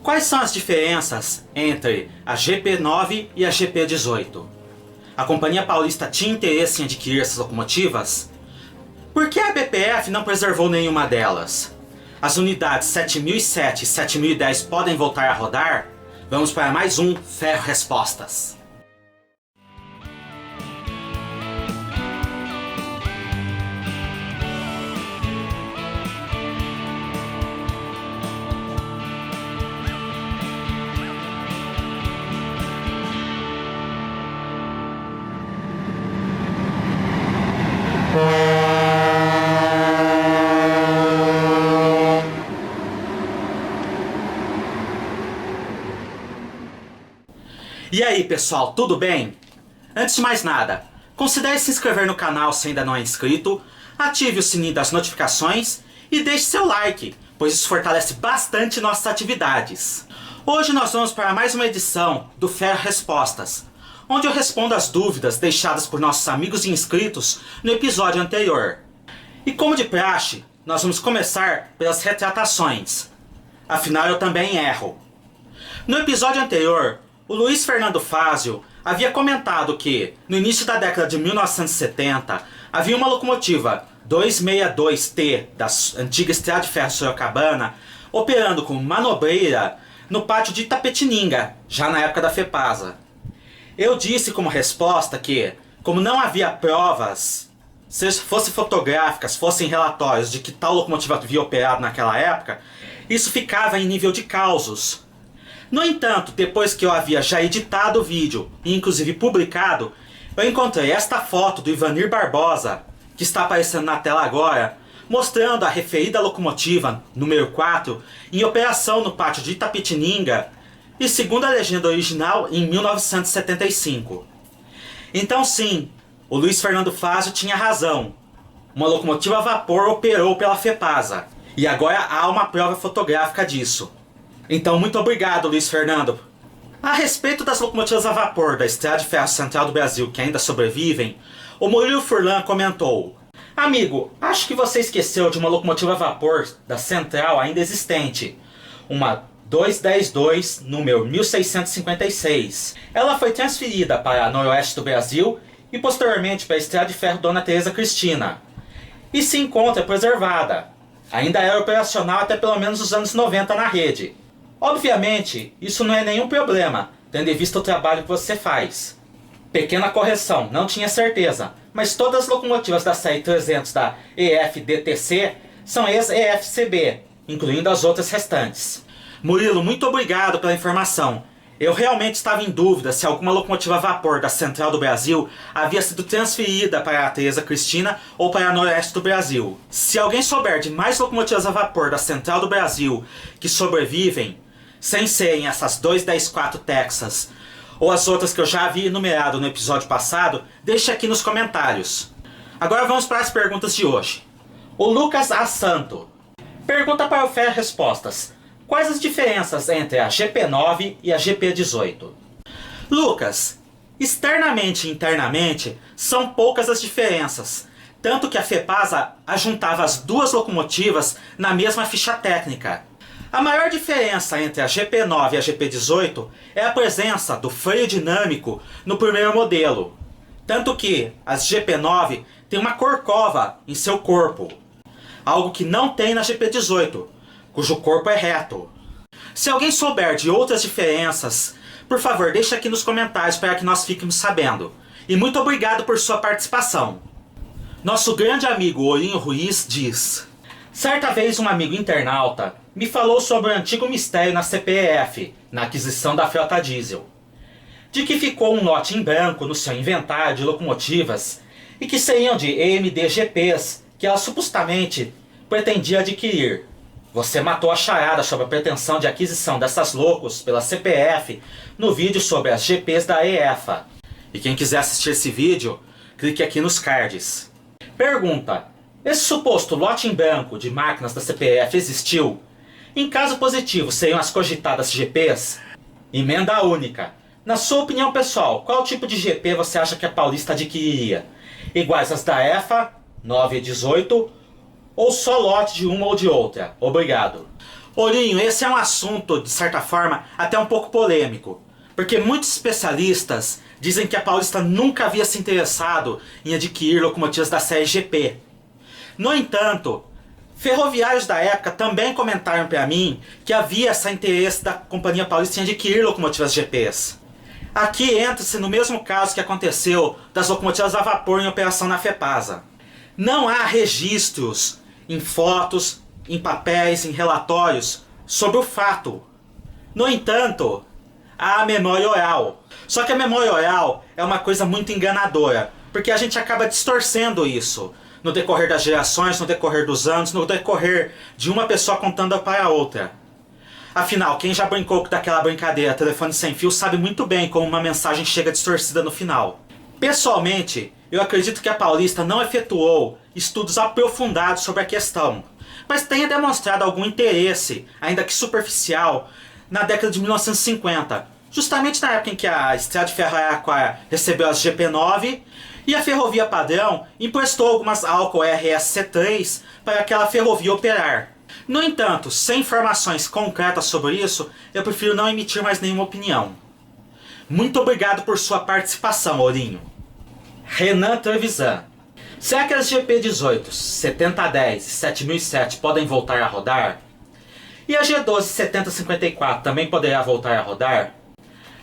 Quais são as diferenças entre a GP9 e a GP18? A Companhia Paulista tinha interesse em adquirir essas locomotivas? Por que a BPF não preservou nenhuma delas? As unidades 7007 e 7010 podem voltar a rodar? Vamos para mais um Ferro Respostas. E aí pessoal, tudo bem? Antes de mais nada, considere se inscrever no canal se ainda não é inscrito, ative o sininho das notificações e deixe seu like, pois isso fortalece bastante nossas atividades. Hoje nós vamos para mais uma edição do Ferro Respostas, onde eu respondo as dúvidas deixadas por nossos amigos e inscritos no episódio anterior. E como de praxe, nós vamos começar pelas retratações. Afinal, eu também erro. No episódio anterior, o Luiz Fernando Fázio havia comentado que, no início da década de 1970, havia uma locomotiva 262T da antiga Estrada de Ferro Sorocabana operando como manobreira no pátio de Itapetininga, já na época da FEPASA. Eu disse como resposta que, como não havia provas, seja fossem fotográficas, fossem relatórios de que tal locomotiva havia operado naquela época, isso ficava em nível de causos. No entanto, depois que eu havia já editado o vídeo e inclusive publicado, eu encontrei esta foto do Ivanir Barbosa, que está aparecendo na tela agora, mostrando a referida locomotiva número 4 em operação no pátio de Itapetininga e, segundo a legenda original, em 1975. Então sim, o Luiz Fernando Fázio tinha razão. Uma locomotiva a vapor operou pela FEPASA, e agora há uma prova fotográfica disso. Então, muito obrigado, Luiz Fernando. A respeito das locomotivas a vapor da Estrada de Ferro Central do Brasil que ainda sobrevivem, o Murilo Furlan comentou: amigo, acho que você esqueceu de uma locomotiva a vapor da Central ainda existente, uma 212, número 1656. Ela foi transferida para Noroeste do Brasil e posteriormente para a Estrada de Ferro Dona Teresa Cristina. E se encontra preservada. Ainda era operacional até pelo menos os anos 90 na rede. Obviamente, isso não é nenhum problema, tendo em vista o trabalho que você faz. Pequena correção, não tinha certeza, mas todas as locomotivas da série 300 da EFDTC são ex-EFCB, incluindo as outras restantes. Murilo, muito obrigado pela informação. Eu realmente estava em dúvida se alguma locomotiva a vapor da Central do Brasil havia sido transferida para a Teresa Cristina ou para a Noroeste do Brasil. Se alguém souber de mais locomotivas a vapor da Central do Brasil que sobrevivem, sem serem essas 214 Texas ou as outras que eu já havia enumerado no episódio passado, deixe aqui nos comentários. Agora vamos para as perguntas de hoje. O Lucas A. Santo pergunta para o Ferro Respostas: quais as diferenças entre a GP9 e a GP18? Lucas, externamente e internamente são poucas as diferenças, tanto que a FEPASA ajuntava as duas locomotivas na mesma ficha técnica. A maior diferença entre a GP9 e a GP18 é a presença do freio dinâmico no primeiro modelo, tanto que as GP9 têm uma corcova em seu corpo, algo que não tem na GP18, cujo corpo é reto. Se alguém souber de outras diferenças, por favor, deixe aqui nos comentários para que nós fiquemos sabendo. E muito obrigado por sua participação. Nosso grande amigo Olinho Ruiz diz: certa vez um amigo internauta me falou sobre o antigo mistério na CPF, na aquisição da frota diesel, de que ficou um lote em branco no seu inventário de locomotivas e que seriam de EMD-GPs que ela supostamente pretendia adquirir. Você matou a charada sobre a pretensão de aquisição dessas locos pela CPF no vídeo sobre as GPs da EFA. E quem quiser assistir esse vídeo, clique aqui nos cards. Pergunta: esse suposto lote em branco de máquinas da CPF existiu? Em caso positivo, seriam as cogitadas GPs? Emenda única. Na sua opinião pessoal, qual tipo de GP você acha que a Paulista adquiriria? Iguais às da EFA, 9 e 18, ou só lote de uma ou de outra? Obrigado. Ourinho, esse é um assunto, de certa forma, até um pouco polêmico, porque muitos especialistas dizem que a Paulista nunca havia se interessado em adquirir locomotivas da série GP. No entanto, ferroviários da época também comentaram para mim que havia esse interesse da Companhia Paulista em adquirir locomotivas GPs. Aqui entra-se no mesmo caso que aconteceu das locomotivas a vapor em operação na FEPASA. Não há registros em fotos, em papéis, em relatórios sobre o fato. No entanto, há a memória oral. Só que a memória oral é uma coisa muito enganadora, porque a gente acaba distorcendo isso no decorrer das gerações, no decorrer dos anos, no decorrer de uma pessoa contando para a outra. Afinal, quem já brincou daquela brincadeira telefone sem fio sabe muito bem como uma mensagem chega distorcida no final. Pessoalmente, eu acredito que a Paulista não efetuou estudos aprofundados sobre a questão, mas tenha demonstrado algum interesse, ainda que superficial, na década de 1950, justamente na época em que a Estrada de Ferro Araraquara recebeu as GP9 e a Ferrovia Padrão emprestou algumas álcool RSC3 para aquela ferrovia operar. No entanto, sem informações concretas sobre isso, eu prefiro não emitir mais nenhuma opinião. Muito obrigado por sua participação, Ourinho. Renan Trevisan. Será que as GP18, 7010 e 7007 podem voltar a rodar? E a G12 7054 também poderá voltar a rodar?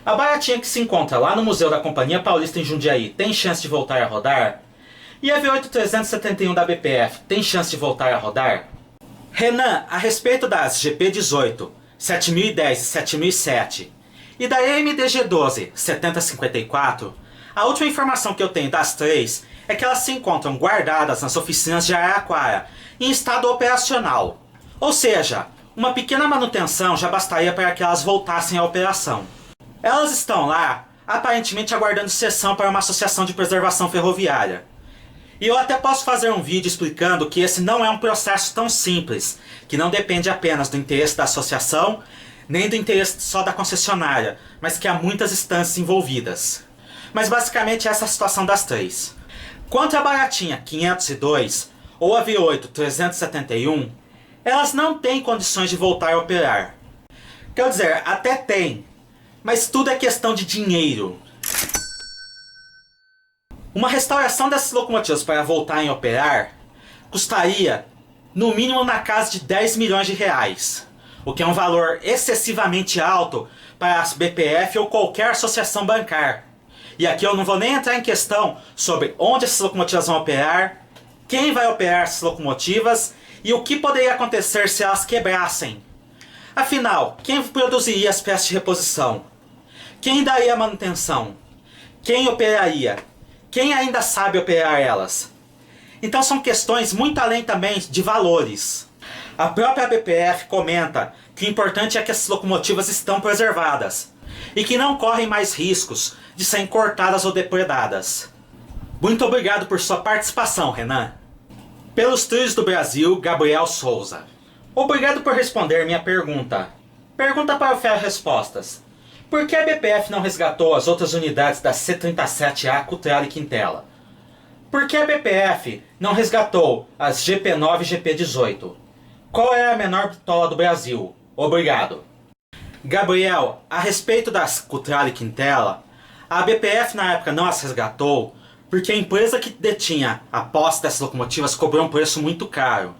A baratinha que se encontra lá no Museu da Companhia Paulista em Jundiaí tem chance de voltar a rodar? E a V8 371 da BPF tem chance de voltar a rodar? Renan, a respeito das GP18, 7010 e 7007 e da MDG12 7054, a última informação que eu tenho das três é que elas se encontram guardadas nas oficinas de Araraquara, em estado operacional. Ou seja, uma pequena manutenção já bastaria para que elas voltassem à operação. Elas estão lá, aparentemente aguardando cessão para uma associação de preservação ferroviária. E eu até posso fazer um vídeo explicando que esse não é um processo tão simples, que não depende apenas do interesse da associação, nem do interesse só da concessionária, mas que há muitas instâncias envolvidas. Mas basicamente essa é a situação das três. Quanto à baratinha 502 ou a V8 371, elas não têm condições de voltar a operar. Quer dizer, até tem, mas tudo é questão de dinheiro. Uma restauração dessas locomotivas para voltarem a operar custaria, no mínimo, na casa de 10 milhões de reais, o que é um valor excessivamente alto para a BPF ou qualquer associação bancária. E aqui eu não vou nem entrar em questão sobre onde essas locomotivas vão operar, quem vai operar essas locomotivas e o que poderia acontecer se elas quebrassem. Afinal, quem produziria as peças de reposição? Quem daria a manutenção? Quem operaria? Quem ainda sabe operar elas? Então são questões muito além também de valores. A própria BPF comenta que o importante é que essas locomotivas estão preservadas e que não correm mais riscos de serem cortadas ou depredadas. Muito obrigado por sua participação, Renan. Pelos Trilhos do Brasil, Gabriel Souza. Obrigado por responder minha pergunta. Pergunta para o Ferro Respostas. Por que a BPF não resgatou as outras unidades da C-37A Cutrale Quintela? Por que a BPF não resgatou as GP9 e GP18? Qual é a menor bitola do Brasil? Obrigado. Gabriel, a respeito das Cutrale Quintela, a BPF na época não as resgatou porque a empresa que detinha a posse dessas locomotivas cobrou um preço muito caro.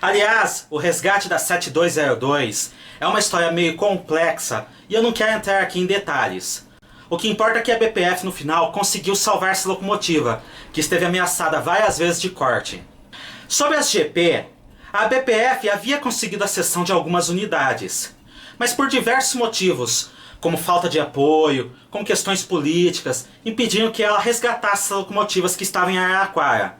Aliás, o resgate da 7202 é uma história meio complexa e eu não quero entrar aqui em detalhes. O que importa é que a BPF no final conseguiu salvar essa locomotiva, que esteve ameaçada várias vezes de corte. Sobre as GP, a BPF havia conseguido a cessão de algumas unidades, mas por diversos motivos, como falta de apoio, como questões políticas, impediram que ela resgatasse as locomotivas que estavam em Araraquara.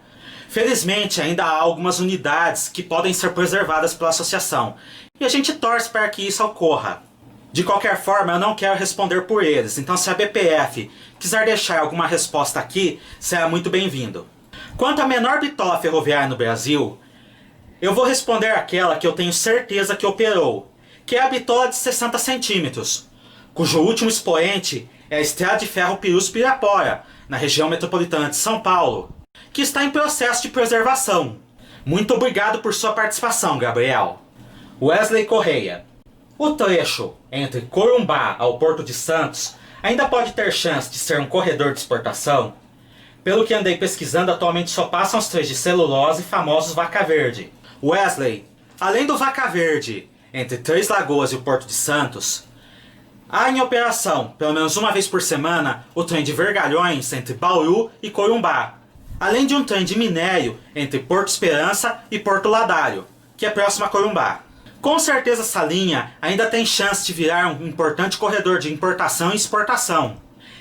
Felizmente, ainda há algumas unidades que podem ser preservadas pela associação, e a gente torce para que isso ocorra. De qualquer forma, eu não quero responder por eles, então se a BPF quiser deixar alguma resposta aqui, será muito bem-vindo. Quanto à menor bitola ferroviária no Brasil, eu vou responder aquela que eu tenho certeza que operou, que é a bitola de 60 centímetros, cujo último expoente é a Estrada de Ferro Pirus-Pirapora, na região metropolitana de São Paulo, que está em processo de preservação. Muito obrigado por sua participação, Gabriel. Wesley Correia. O trecho entre Corumbá ao Porto de Santos ainda pode ter chance de ser um corredor de exportação? Pelo que andei pesquisando, atualmente só passam os trens de celulose famosos Vaca Verde. Wesley, além do Vaca Verde, entre Três Lagoas e o Porto de Santos, há em operação, pelo menos uma vez por semana, o trem de Vergalhões entre Bauru e Corumbá, além de um trem de minério entre Porto Esperança e Porto Ladário, que é próximo a Corumbá. Com certeza essa linha ainda tem chance de virar um importante corredor de importação e exportação.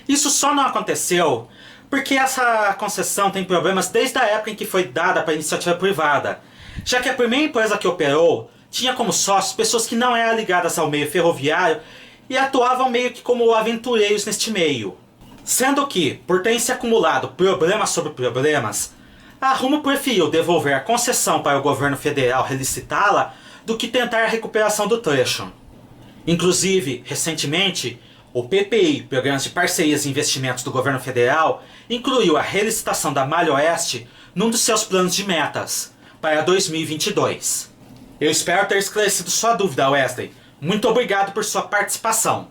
Isso só não aconteceu porque essa concessão tem problemas desde a época em que foi dada para a iniciativa privada, já que a primeira empresa que operou tinha como sócios pessoas que não eram ligadas ao meio ferroviário e atuavam meio que como aventureiros neste meio. Sendo que, por terem se acumulado problemas sobre problemas, a Rumo preferiu devolver a concessão para o governo federal relicitá-la do que tentar a recuperação do trecho. Inclusive, recentemente, o PPI, Programas de Parcerias e Investimentos do Governo Federal, incluiu a relicitação da Malha Oeste num dos seus planos de metas, para 2022. Eu espero ter esclarecido sua dúvida, Wesley. Muito obrigado por sua participação.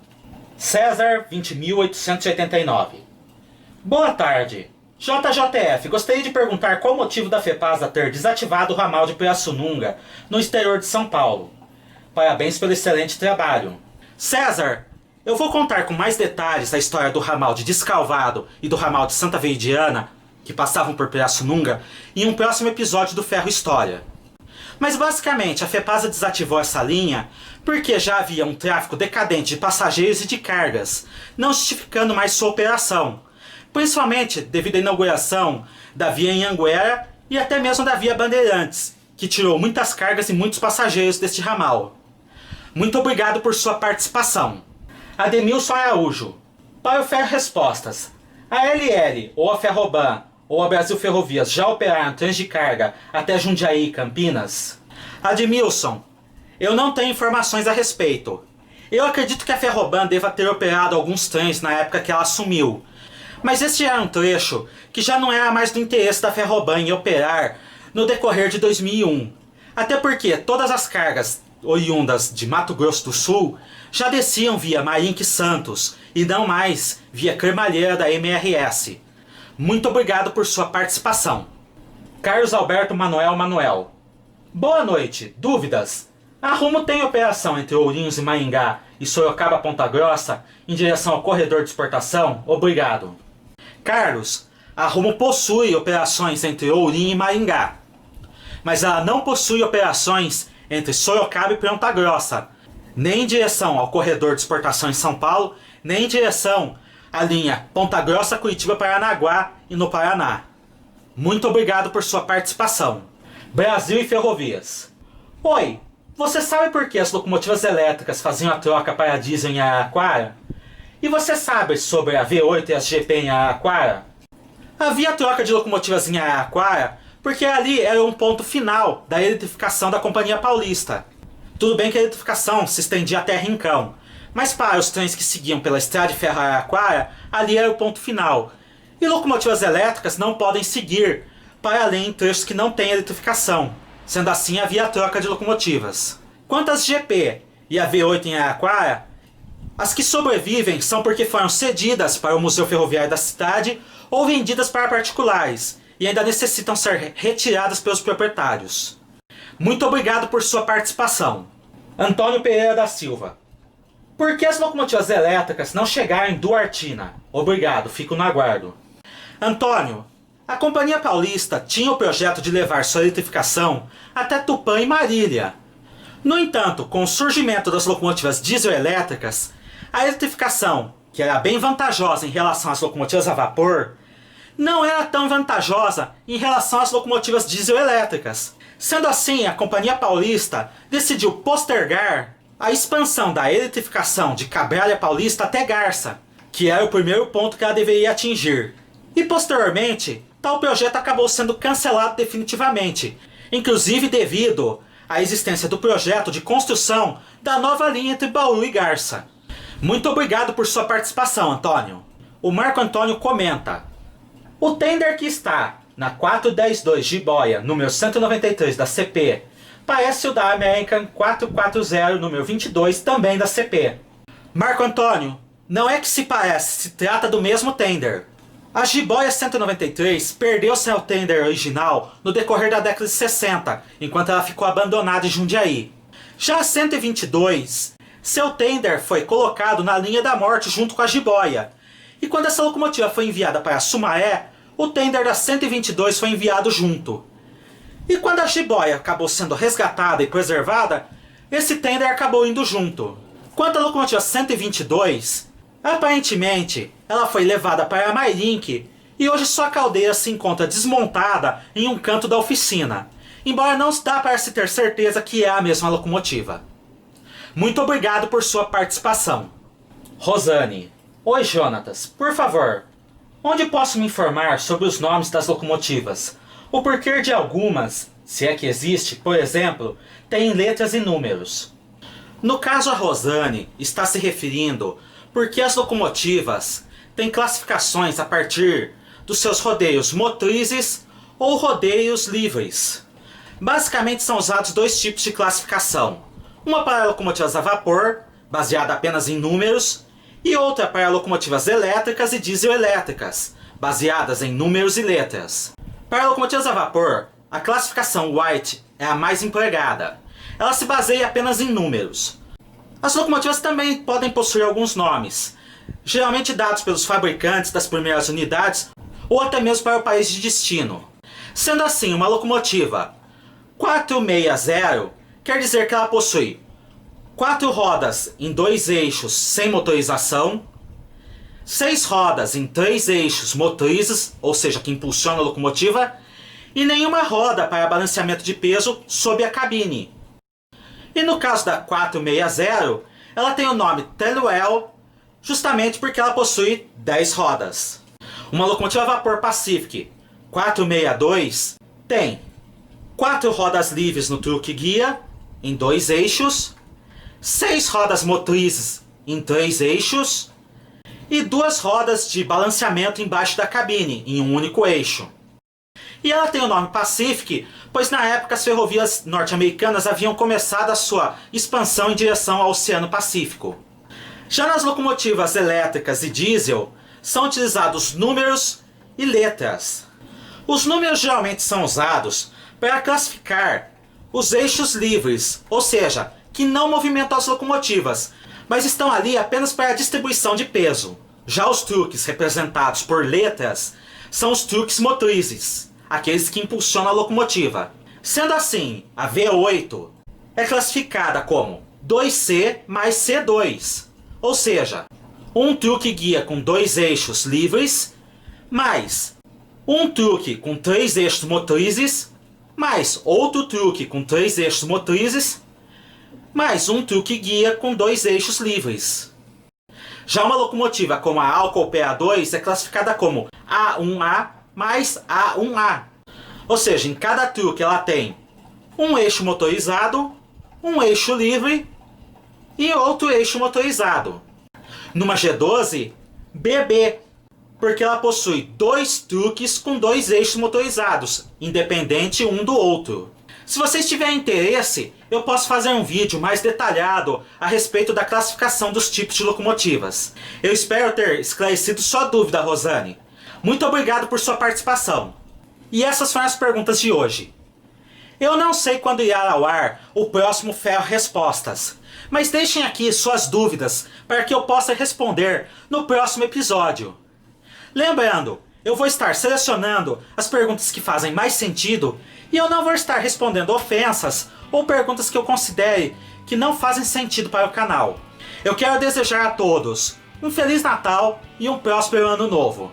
César 20.889. Boa tarde. JJF, gostaria de perguntar qual o motivo da FEPASA ter desativado o ramal de Pirassununga, no exterior de São Paulo. Parabéns pelo excelente trabalho. César, eu vou contar com mais detalhes a história do ramal de Descalvado e do ramal de Santa Veridiana, que passavam por Pirassununga, em um próximo episódio do Ferro História. Mas basicamente a FEPASA desativou essa linha porque já havia um tráfego decadente de passageiros e de cargas, não justificando mais sua operação, principalmente devido à inauguração da via Anhanguera e até mesmo da via Bandeirantes, que tirou muitas cargas e muitos passageiros deste ramal. Muito obrigado por sua participação. Ademilson Araújo. Para o Ferro Respostas, a LL ou a Ferroban ou a Brasil Ferrovias já operaram trens de carga até Jundiaí e Campinas? Ademilson, eu não tenho informações a respeito. Eu acredito que a Ferroban deva ter operado alguns trens na época que ela assumiu, mas este era um trecho que já não era mais do interesse da Ferroban em operar no decorrer de 2001. Até porque todas as cargas oriundas de Mato Grosso do Sul já desciam via Marinque Santos e não mais via Cremalheira da MRS. Muito obrigado por sua participação. Carlos Alberto Manuel. Boa noite. Dúvidas? A Rumo tem operação entre Ourinhos e Maringá e Sorocaba Ponta Grossa em direção ao corredor de exportação? Obrigado. Carlos, a Rumo possui operações entre Ourinho e Maringá, mas ela não possui operações entre Sorocaba e Ponta Grossa, nem em direção ao corredor de exportação em São Paulo, nem em direção à linha Ponta Grossa-Curitiba-Paranaguá e no Paraná. Muito obrigado por sua participação. Brasil e Ferrovias. Oi, você sabe por que as locomotivas elétricas faziam a troca para diesel em Araraquara? E você sabe sobre a V8 e as GP em Araraquara? Havia troca de locomotivas em Araraquara porque ali era um ponto final da eletrificação da Companhia Paulista. Tudo bem que a eletrificação se estendia até Rincão, mas para os trens que seguiam pela Estrada de Ferro Araraquara, ali era o ponto final. E locomotivas elétricas não podem seguir para além em trechos que não têm eletrificação. Sendo assim, havia a troca de locomotivas. Quanto às GP e a V8 em Araraquara, as que sobrevivem são porque foram cedidas para o Museu Ferroviário da cidade ou vendidas para particulares, e ainda necessitam ser retiradas pelos proprietários. Muito obrigado por sua participação. Antônio Pereira da Silva. Por que as locomotivas elétricas não chegaram em Duartina? Obrigado, fico no aguardo. Antônio, a Companhia Paulista tinha o projeto de levar sua eletrificação até Tupã e Marília. No entanto, com o surgimento das locomotivas diesel-elétricas, a eletrificação, que era bem vantajosa em relação às locomotivas a vapor, não era tão vantajosa em relação às locomotivas diesel-elétricas. Sendo assim, a Companhia Paulista decidiu postergar a expansão da eletrificação de Cabralha Paulista até Garça, que era o primeiro ponto que ela deveria atingir. E posteriormente, tal projeto acabou sendo cancelado definitivamente, inclusive devido à existência do projeto de construção da nova linha entre Bauru e Garça. Muito obrigado por sua participação, Antônio. O Marco Antônio comenta: o tender que está na 412 Jiboia, número 193 da CP, Parece o da American 440 número 22, também da CP. Marco Antônio, não é que se parece, se trata do mesmo tender. A jiboia 193 perdeu seu tender original no decorrer da década de 60, enquanto ela ficou abandonada em Jundiaí. Já a 122, seu tender foi colocado na linha da morte junto com a jiboia. E quando essa locomotiva foi enviada para Sumaré, o tender da 122 foi enviado junto. E quando a jiboia acabou sendo resgatada e preservada, esse tender acabou indo junto. Quanto à locomotiva 122, aparentemente ela foi levada para a Mairink e hoje sua caldeira se encontra desmontada em um canto da oficina, embora não dá para se ter certeza que é a mesma locomotiva. Muito obrigado por sua participação. Rosane. Oi, Jonatas. Por favor, onde posso me informar sobre os nomes das locomotivas? O porquê de algumas, se é que existe, por exemplo, tem letras e números. No caso, a Rosane está se referindo porque as locomotivas têm classificações a partir dos seus rodeios motrizes ou rodeios livres. Basicamente são usados dois tipos de classificação. Uma para locomotivas a vapor, baseada apenas em números, e outra para locomotivas elétricas e dieselétricas, baseadas em números e letras. Para locomotivas a vapor, a classificação White é a mais empregada. Ela se baseia apenas em números. As locomotivas também podem possuir alguns nomes, geralmente dados pelos fabricantes das primeiras unidades ou até mesmo para o país de destino. Sendo assim, uma locomotiva 460 quer dizer que ela possui 4 rodas em 2 eixos sem motorização, 6 rodas em 3 eixos motrizes, ou seja, que impulsionam a locomotiva, e nenhuma roda para balanceamento de peso sob a cabine. E no caso da 460, ela tem o nome Teluel, justamente porque ela possui 10 rodas. Uma locomotiva a vapor Pacific 462 tem 4 rodas livres no truque guia, em 2 eixos, 6 rodas motrizes em 3 eixos, e 2 rodas de balanceamento embaixo da cabine, em um único eixo. E ela tem o nome Pacific, pois na época as ferrovias norte-americanas haviam começado a sua expansão em direção ao Oceano Pacífico. Já nas locomotivas elétricas e diesel, são utilizados números e letras. Os números geralmente são usados para classificar os eixos livres, ou seja, que não movimentam as locomotivas, mas estão ali apenas para a distribuição de peso. Já os truques representados por letras são os truques motrizes, aqueles que impulsionam a locomotiva. Sendo assim, a V8 é classificada como 2C mais C2, ou seja, um truque guia com 2 eixos livres, mais um truque com 3 eixos motrizes, mais outro truque com 3 eixos motrizes, mais um truque guia com 2 eixos livres. Já uma locomotiva como a Alco PA2 é classificada como A1A mais A1A. Ou seja, em cada truque ela tem um eixo motorizado, um eixo livre e outro eixo motorizado. Numa G12, BB, porque ela possui 2 truques com 2 eixos motorizados, independente um do outro. Se vocês tiverem interesse, eu posso fazer um vídeo mais detalhado a respeito da classificação dos tipos de locomotivas. Eu espero ter esclarecido sua dúvida, Rosane. Muito obrigado por sua participação. E essas foram as perguntas de hoje. Eu não sei quando irá ao ar o próximo Ferro Respostas, mas deixem aqui suas dúvidas para que eu possa responder no próximo episódio. Lembrando, eu vou estar selecionando as perguntas que fazem mais sentido e eu não vou estar respondendo ofensas ou perguntas que eu considere que não fazem sentido para o canal. Eu quero desejar a todos um Feliz Natal e um próspero Ano Novo.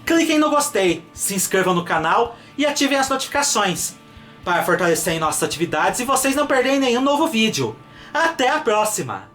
Cliquem no gostei, se inscrevam no canal e ativem as notificações para fortalecerem nossas atividades e vocês não perderem nenhum novo vídeo. Até a próxima!